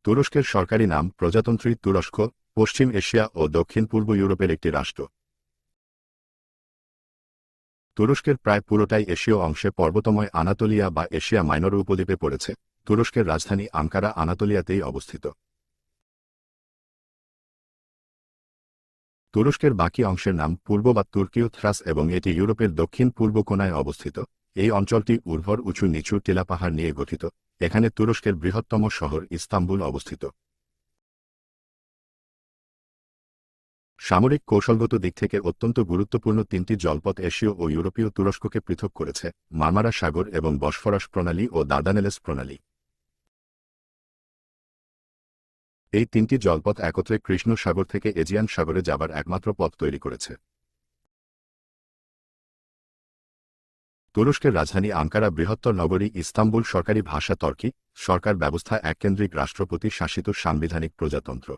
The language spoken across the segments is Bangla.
তুরস্কের সরকারি নাম প্রজাতন্ত্রী তুরস্ক, পশ্চিম এশিয়া ও দক্ষিণ পূর্ব ইউরোপের একটি রাষ্ট্র। তুরস্কের প্রায় পুরোটাই এশীয় অংশে পর্বতময় আনাতোলিয়া বা এশিয়া মাইনর উপদ্বীপে পড়েছে। তুরস্কের রাজধানী আঙ্কারা আনাতোলিয়াতেই অবস্থিত। তুরস্কের বাকি অংশের নাম পূর্ব বা তুর্কীয় থ্রাস এবং এটি ইউরোপের দক্ষিণ পূর্ব কোণায় অবস্থিত। এই অঞ্চলটি উর্বর উঁচু নিচু টিলা পাহাড় নিয়ে গঠিত। এখানে তুরস্কের বৃহত্তম শহর ইস্তাম্বুল অবস্থিত। সামরিক কৌশলগত দিক থেকে অত্যন্ত গুরুত্বপূর্ণ তিনটি জলপথ এশীয় ও ইউরোপীয় তুরস্ককে পৃথক করেছে: মারমারা সাগর এবং বসফরাস প্রণালী ও দার্দানেলেস প্রণালী। এই তিনটি জলপথ একত্রে কৃষ্ণ সাগর থেকে এজিয়ান সাগরে যাবার একমাত্র পথ তৈরি করেছে। তুরস্কের রাজধানী আঙ্কারা বৃহত্তর নগরী ইস্তাম্বুল সরকারি ভাষা তর্কি। সরকার ব্যবস্থা এককেন্দ্রিক রাষ্ট্রপতি শাসিত সাংবিধানিক প্রজাতন্ত্র।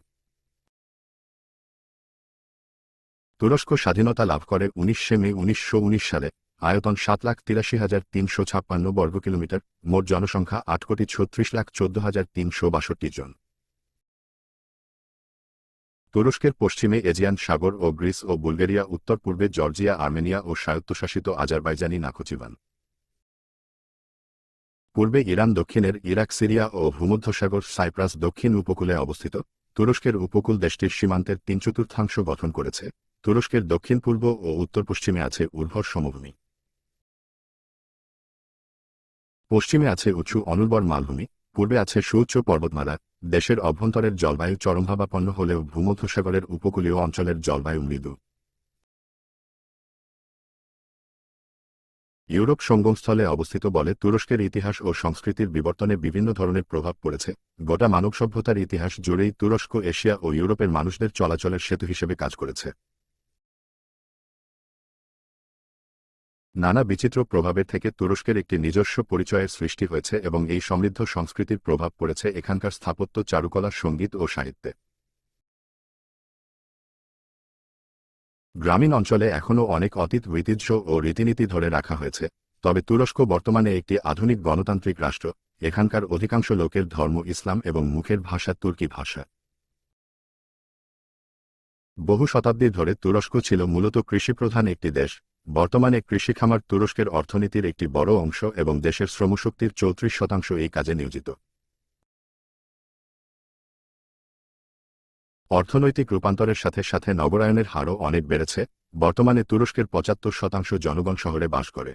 তুরস্ক স্বাধীনতা লাভ করে 19 মে 1919 সালে। আয়তন 7,83,356 বর্গ কিলোমিটার। মোট জনসংখ্যা 8,36,14,362 জন। তুরস্কের পশ্চিমে এজিয়ান সাগর ও গ্রিস ও বুলগেরিয়া, উত্তর পূর্বে জর্জিয়া, আর্মেনিয়া ও স্বায়ত্তশাসিত আজারবাইজানি নাখচিভান। পূর্বে ইরান, দক্ষিণের ইরাক, সিরিয়া ও ভূমধ্যসাগর, সাইপ্রাস দক্ষিণ উপকূলে অবস্থিত। তুরস্কের উপকূল দেশটির সীমান্তের 3/4 গঠন করেছে। তুরস্কের দক্ষিণ পূর্ব ও উত্তর পশ্চিমে আছে উর্বর সমভূমি। পশ্চিমে আছে উঁচু অনুর্বর মালভূমি। পূর্বে আছে সুউচ্চ পর্বতমালা। দেশের অভ্যন্তরের জলবায়ু চরমভাবাপন্ন হলেও ভূমধ্যসাগরের উপকূলীয় অঞ্চলের জলবায়ু মৃদু। ইউরোপ সঙ্গমস্থলে অবস্থিত বলে তুরস্কের ইতিহাস ও সংস্কৃতির বিবর্তনে বিভিন্ন ধরনের প্রভাব পড়েছে। গোটা মানব সভ্যতার ইতিহাস জুড়েই তুরস্ক এশিয়া ও ইউরোপের মানুষদের চলাচলের সেতু হিসেবে কাজ করেছে। নানা বিচিত্র প্রভাবের থেকে তুরস্কের একটি নিজস্ব পরিচয়ের সৃষ্টি হয়েছে এবং এই সমৃদ্ধ সংস্কৃতির প্রভাব পড়েছে এখানকার স্থাপত্য, চারুকলা, সঙ্গীত ও সাহিত্যে। গ্রামীণ অঞ্চলে এখনও অনেক অতীত ঐতিহ্য ও রীতিনীতি ধরে রাখা হয়েছে। তবে তুরস্ক বর্তমানে একটি আধুনিক গণতান্ত্রিক রাষ্ট্র। এখানকার অধিকাংশ লোকের ধর্ম ইসলাম এবং মুখের ভাষা তুর্কি ভাষা। বহু শতাব্দী ধরে তুরস্ক ছিল মূলত কৃষিপ্রধান একটি দেশ। বর্তমানে কৃষিখামার তুরস্কের অর্থনীতির একটি বড় অংশ এবং দেশের শ্রমশক্তির 34% এই কাজে নিয়োজিত। অর্থনৈতিক রূপান্তরের সাথে সাথে নগরায়নের হারও অনেক বেড়েছে। বর্তমানে তুরস্কের 75% জনগণ শহরে বাস করে।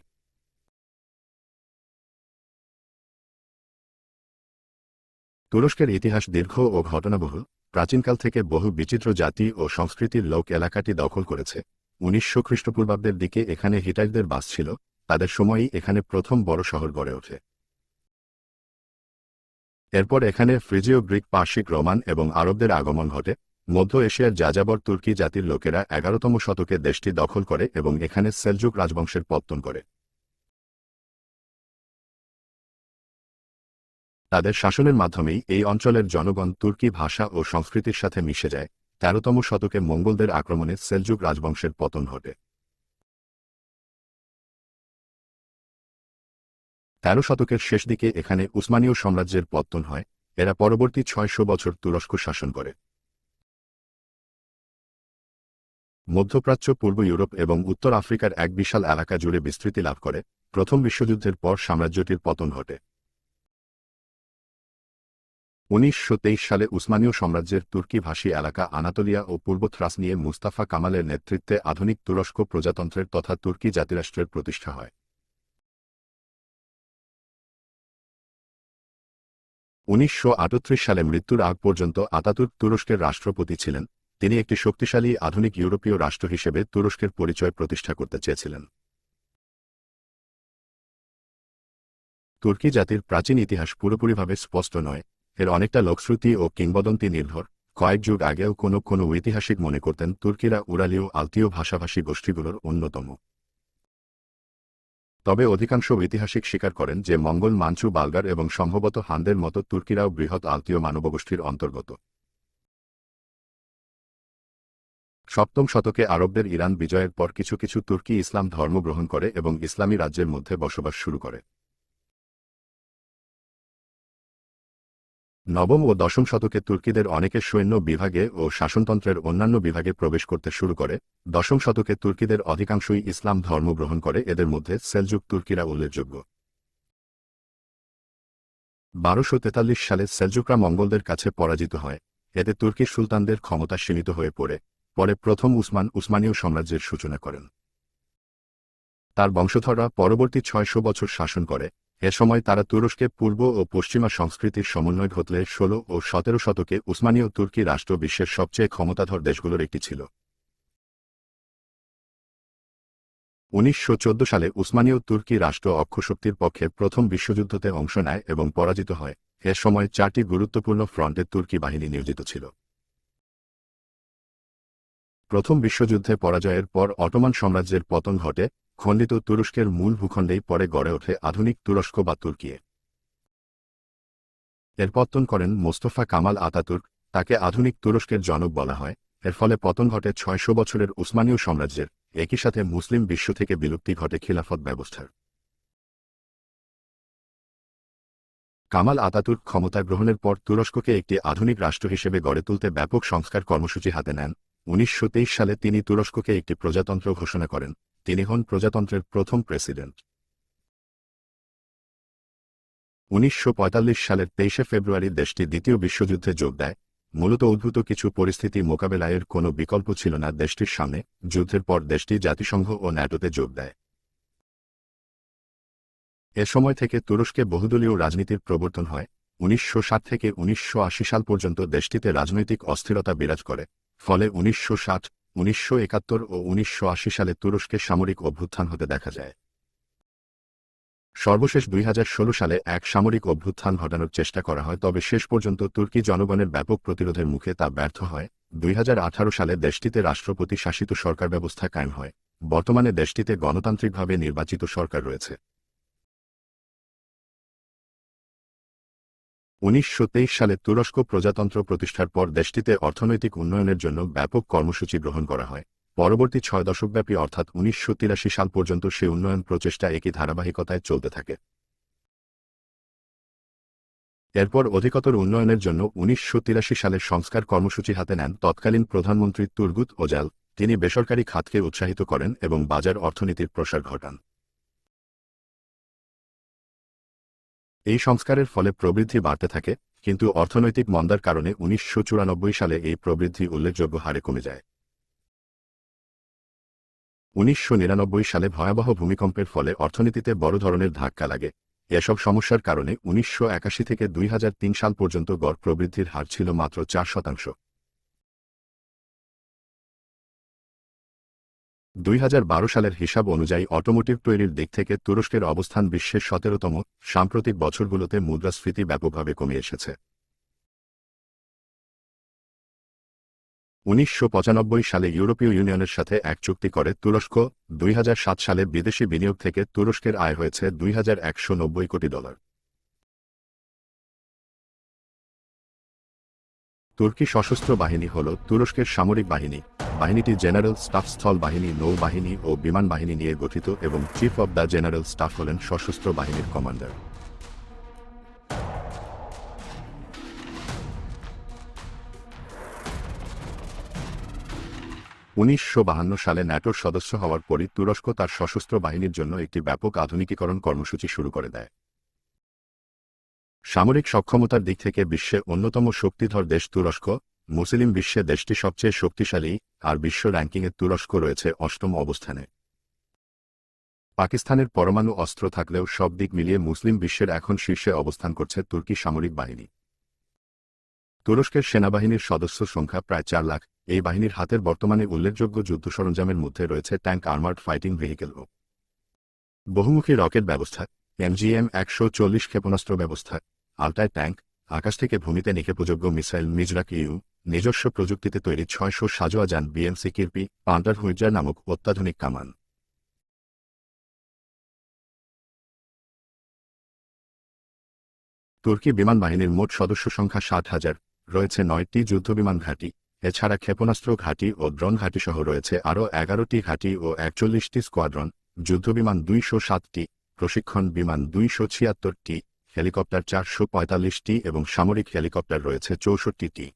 তুরস্কের ইতিহাস দীর্ঘ ও ঘটনাবহুল। প্রাচীনকাল থেকে বহু বিচিত্র জাতি ও সংস্কৃতির লোক এলাকাটি দখল করেছে। 1900 খ্রিস্টপূর্বাব্দের দিকে এখানে হিটাইটদের বাস ছিল। তাদের সময়ই এখানে প্রথম বড় শহর গড়ে ওঠে। এরপর এখানে ফ্রিজীয়, গ্রিক, পার্সিক, রোমান এবং আরবদের আগমন ঘটে। মধ্য এশিয়ার যাযাবর তুর্কি জাতির লোকেরা 11তম শতকে দেশটি দখল করে এবং এখানে সেলজুক রাজবংশের পত্তন করে। তাদের শাসনের মাধ্যমেই এই অঞ্চলের জনগণ তুর্কি ভাষা ও সংস্কৃতির সাথে মিশে যায়। 13তম শতকে মঙ্গলদের আক্রমণে সেলজুক রাজবংশের পতন ঘটে। 13 শতকের শেষ দিকে এখানে উসমানীয় সাম্রাজ্যের পতন হয়। এরা পরবর্তী 600 বছর তুরস্ক শাসন করে। মধ্যপ্রাচ্য, পূর্ব ইউরোপ এবং উত্তর আফ্রিকার এক বিশাল এলাকা জুড়ে বিস্তৃতি লাভ করে। প্রথম বিশ্বযুদ্ধের পর সাম্রাজ্যটির পতন ঘটে। 1923 সালে উসমানীয় সাম্রাজ্যের তুর্কি ভাষী এলাকা আনাতোলিয়া ও পূর্ব থ্রাস নিয়ে মুস্তাফা কামালের নেতৃত্বে আধুনিক তুরস্ক প্রজাতন্ত্রের তথা তুর্কি জাতিরাষ্ট্রের প্রতিষ্ঠা হয়। 1938 সালে মৃত্যুর আগ পর্যন্ত আতাতুর্ক তুরস্কের রাষ্ট্রপতি ছিলেন। তিনি একটি শক্তিশালী আধুনিক ইউরোপীয় রাষ্ট্র হিসেবে তুরস্কের পরিচয় প্রতিষ্ঠা করতে চেয়েছিলেন। তুর্কি জাতির প্রাচীন ইতিহাস পুরোপুরিভাবে স্পষ্ট নয়। এর অনেকটা লোকশ্রুতি ও কিংবদন্তি নির্ভর। কয়েক যুগ আগেও কোনো ঐতিহাসিক মনে করতেন তুর্কিরা উরালীয় আলতীয় ভাষাভাষী গোষ্ঠীগুলোর অন্যতম। তবে অধিকাংশ ঐতিহাসিক স্বীকার করেন যে মঙ্গল, মাঞ্চু, বালগার এবং সম্ভবত হানদের মতো তুর্কিরাও বৃহৎ আলতীয় মানবগোষ্ঠীর অন্তর্গত। 7ম শতকে আরবদের ইরান বিজয়ের পর কিছু কিছু তুর্কি ইসলাম ধর্ম গ্রহণ করে এবং ইসলামী রাজ্যের মধ্যে বসবাস শুরু করে। নবম ও দশম শতকে তুর্কিদের অনেকের সৈন্য বিভাগে ও শাসনতন্ত্রের অন্যান্য বিভাগে প্রবেশ করতে শুরু করে। দশম শতকে তুর্কিদের অধিকাংশই ইসলাম ধর্ম গ্রহণ করে, এদের মধ্যে সেলজুক তুর্কিরা উল্লেখযোগ্য। 1243 সালে সেলজুকরা মঙ্গলদের কাছে পরাজিত হয়। এতে তুর্কি সুলতানদের ক্ষমতা সীমিত হয়ে পড়ে। পরে প্রথম উসমান উসমানীয় সাম্রাজ্যের সূচনা করেন। তার বংশধররা পরবর্তী 600 বছর শাসন করে। এ সময় তারা তুরস্কে পূর্ব ও পশ্চিমা সংস্কৃতির সমন্বয় ঘটলে 16 ও 17 শতকে উসমানীয় তুর্কি রাষ্ট্র বিশ্বের সবচেয়ে ক্ষমতাধর দেশগুলোর একটি ছিল। 1914 সালে উসমানীয় তুর্কি রাষ্ট্র অক্ষশক্তির পক্ষে প্রথম বিশ্বযুদ্ধতে অংশ নেয় এবং পরাজিত হয়। এ সময় 4টি গুরুত্বপূর্ণ ফ্রন্টে তুর্কি বাহিনী নিয়োজিত ছিল। প্রথম বিশ্বযুদ্ধে পরাজয়ের পর অটোমান সাম্রাজ্যের পতন ঘটে। খণ্ডিত তুরস্কের মূল ভূখণ্ডেই পরে গড়ে ওঠে আধুনিক তুরস্ক বা তুর্কি। এর পতন করেন মোস্তফা কামাল আতাতুর্ক। তাকে আধুনিক তুরস্কের জনক বলা হয়। এর ফলে পতন ঘটে 600 বছরের উসমানীয় সাম্রাজ্যের। একই সাথে মুসলিম বিশ্ব থেকে বিলুপ্তি ঘটে খিলাফত ব্যবস্থার। কামাল আতাতুর্ক ক্ষমতা গ্রহণের পর তুরস্ককে একটি আধুনিক রাষ্ট্র হিসেবে গড়ে তুলতে ব্যাপক সংস্কার কর্মসূচি হাতে নেন। 1923 সালে তিনি তুরস্ককে একটি প্রজাতন্ত্র ঘোষণা করেন। তিনি হন প্রজাতন্ত্রের প্রথম প্রেসিডেন্ট। 1945 সালের 23শে ফেব্রুয়ারি দেশটি দ্বিতীয় বিশ্বযুদ্ধে যোগ দেয়। মূলত উদ্ভূত কিছু পরিস্থিতি মোকাবেলায়ের কোনো বিকল্প ছিল না দেশটির সামনে। যুদ্ধের পর দেশটি জাতিসংঘ ও ন্যাটোতে যোগ দেয়। এ সময় থেকে তুরস্কে বহুদলীয় রাজনীতির প্রবর্তন হয়। 1960 থেকে 1980 সাল পর্যন্ত দেশটিতে রাজনৈতিক অস্থিরতা বিরাজ করে। ফলে 1960, 1971 ও 1980 সালে তুরস্কে সামরিক অভ্যুত্থান হতে দেখা যায়। সর্বশেষ 2016 সালে এক সামরিক অভ্যুত্থান ঘটানোর চেষ্টা করা হয়, তবে শেষ পর্যন্ত তুর্কি জনগণের ব্যাপক প্রতিরোধের মুখে তা ব্যর্থ হয়। 2018 সালে দেশটিতে রাষ্ট্রপতি শাসিত সরকার ব্যবস্থা কায়েম হয়। বর্তমানে দেশটিতে গণতান্ত্রিকভাবে নির্বাচিত সরকার রয়েছে। 1923 সালে তুরস্ক প্রজাতন্ত্র প্রতিষ্ঠার পর দেশটিতে অর্থনৈতিক উন্নয়নের জন্য ব্যাপক কর্মসূচি গ্রহণ করা হয়। পরবর্তী 6 দশকব্যাপী অর্থাৎ 1983 সাল পর্যন্ত সে উন্নয়ন প্রচেষ্টা একই ধারাবাহিকতায় চলতে থাকে। এরপর অধিকতর উন্নয়নের জন্য 1983 সালে সংস্কার কর্মসূচি হাতে নেন তৎকালীন প্রধানমন্ত্রী তুর্গুত ওজাল। তিনি বেসরকারি খাতকে উৎসাহিত করেন এবং বাজার অর্থনীতির প্রসার ঘটান। এই সংস্কারের ফলে প্রবৃদ্ধি বাড়তে থাকে, কিন্তু অর্থনৈতিক মন্দার কারণে 1994 সালে এই প্রবৃদ্ধি উল্লেখযোগ্য হারে কমে যায়। 1999 সালে ভয়াবহ ভূমিকম্পের ফলে অর্থনীতিতে বড় ধরনের ধাক্কা লাগে। এসব সমস্যার কারণে 1981 থেকে 2003 সাল পর্যন্ত গড় প্রবৃদ্ধির হার ছিল মাত্র 4%। 2012 সালের হিসাব অনুযায়ী অটোমোটিভ তৈরির দিক থেকে তুরস্কের অবস্থান বিশ্বের 17তম। সাম্প্রতিক বছরগুলোতে মুদ্রাস্ফীতি ব্যাপকভাবে কমে এসেছে। 1995 সালে ইউরোপীয় ইউনিয়নের সাথে এক চুক্তি করে তুরস্ক। 2007 সালে বিদেশি বিনিয়োগ থেকে তুরস্কের আয় হয়েছে $2190 কোটি। তুর্কি সশস্ত্র বাহিনী হল তুরস্কের সামরিক বাহিনী। বাহিনীটি জেনারেল স্টাফ স্থল বাহিনী, নৌবাহিনী ও বিমান বাহিনী নিয়ে গঠিত এবং chief of the general staff হলেন সশস্ত্র বাহিনীর কমান্ডার। উনিশশো 1952 সালে ন্যাটোর সদস্য হওয়ার পরই তুরস্ক তার সশস্ত্র বাহিনীর জন্য একটি ব্যাপক আধুনিকীকরণ কর্মসূচি শুরু করে দেয়। সামরিক সক্ষমতার দিক থেকে বিশ্বে অন্যতম শক্তিধর দেশ তুরস্ক। মুসলিম বিশ্বে দেশটি সবচেয়ে শক্তিশালী, আর বিশ্ব র্যাঙ্কিংয়ে তুরস্ক রয়েছে 8ম অবস্থানে। পাকিস্তানের পরমাণু অস্ত্র থাকলেও সব দিক মিলিয়ে মুসলিম বিশ্বের এখন শীর্ষে অবস্থান করছে তুর্কি সামরিক বাহিনী। তুরস্কের সেনাবাহিনীর সদস্য সংখ্যা প্রায় 4 লাখ। এই বাহিনীর হাতের বর্তমানে উল্লেখযোগ্য যুদ্ধ সরঞ্জামের মধ্যে রয়েছে ট্যাঙ্ক, আর্মার্ড ফাইটিং ভেহিকেল ও বহুমুখী রকেট ব্যবস্থা, MGM-140 ক্ষেপণাস্ত্র ব্যবস্থা, আলটায় ট্যাঙ্ক, আকাশ থেকে ভূমিতে নিক্ষেপযোগ্য মিসাইল মিজরাক ইউ, নিজস্ব প্রযুক্তিতে তৈরি 600 সাজোয়া যান বিএমসি কিরপি, পান্টার হুইজার নামক অত্যাধুনিক কামান। তুর্কি বিমান বাহিনীর মোট সদস্য সংখ্যা 60,000। রয়েছে 9টি যুদ্ধবিমান ঘাঁটি। এছাড়া ক্ষেপণাস্ত্র ঘাঁটি ও ড্রোন ঘাঁটি সহ রয়েছে আরও 11টি ঘাঁটি ও 41টি স্কোয়াড্রন। যুদ্ধবিমান 207টি, প্রশিক্ষণ বিমান 276টি, হেলিকপ্টার 445টি এবং সামরিক হেলিকপ্টার রয়েছে 64টি।